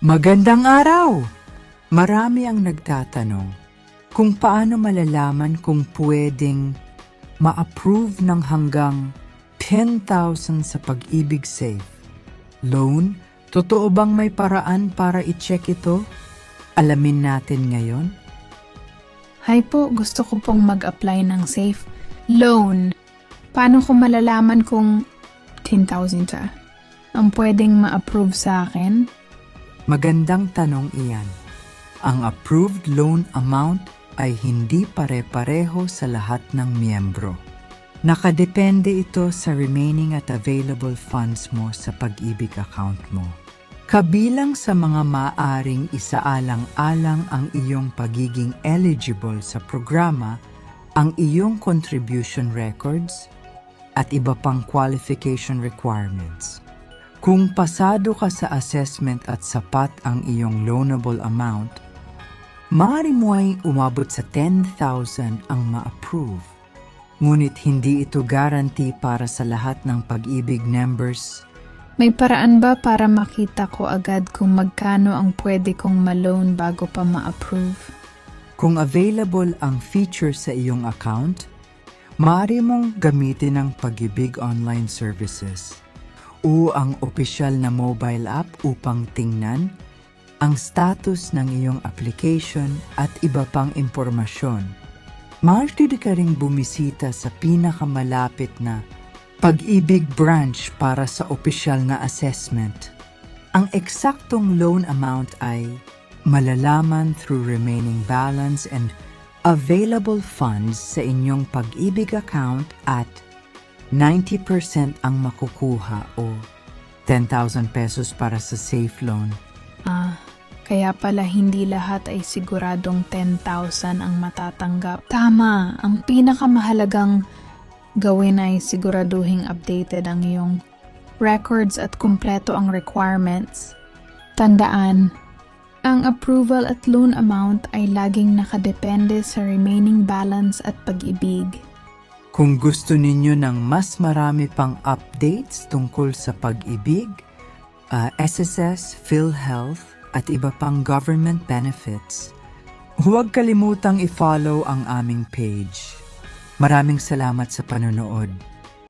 Magandang araw! Marami ang nagtatanong kung paano malalaman kung pwedeng ma-approve ng hanggang 10,000 sa Pag-ibig Safe loan. Totoo bang may paraan para i-check ito? Alamin natin ngayon. Hi po, gusto ko pong mag-apply ng safe loan. Paano ko malalaman kung 10,000 siya ang pwedeng ma-approve sa akin? Magandang tanong iyan. Ang approved loan amount ay hindi pare-pareho sa lahat ng miyembro. Nakadepende ito sa remaining at available funds mo sa Pag-ibig account mo. Kabilang sa mga maaring isaalang-alang ang iyong pagiging eligible sa programa, ang iyong contribution records at iba pang qualification requirements. Kung pasado ka sa assessment at sapat ang iyong loanable amount, maaari mo ay umabot sa 10,000 ang ma-approve. Ngunit hindi ito guarantee para sa lahat ng Pag-ibig members. May paraan ba para makita ko agad kung magkano ang pwede kong ma-loan bago pa ma-approve? Kung available ang feature sa iyong account, maaari mong gamitin ang Pag-ibig Online Services o ang opisyal na mobile app upang tingnan ang status ng iyong application at iba pang impormasyon. Maaari ka ring bumisita sa pinakamalapit na Pag-ibig branch para sa opisyal na assessment. Ang eksaktong loan amount ay malalaman through remaining balance and available funds sa inyong Pag-ibig account at 90% ang makukuha o 10,000 pesos para sa safe loan. Kaya pala hindi lahat ay siguradong 10,000 ang matatanggap. Tama, ang pinakamahalagang gawin ay siguraduhing updated ang iyong records at kumpleto ang requirements. Tandaan, ang approval at loan amount ay laging nakadepende sa remaining balance at pag-ibig. Kung gusto ninyo ng mas marami pang updates tungkol sa Pag-ibig, SSS, PhilHealth at iba pang government benefits, huwag kalimutang i-follow ang aming page. Maraming salamat sa panonood.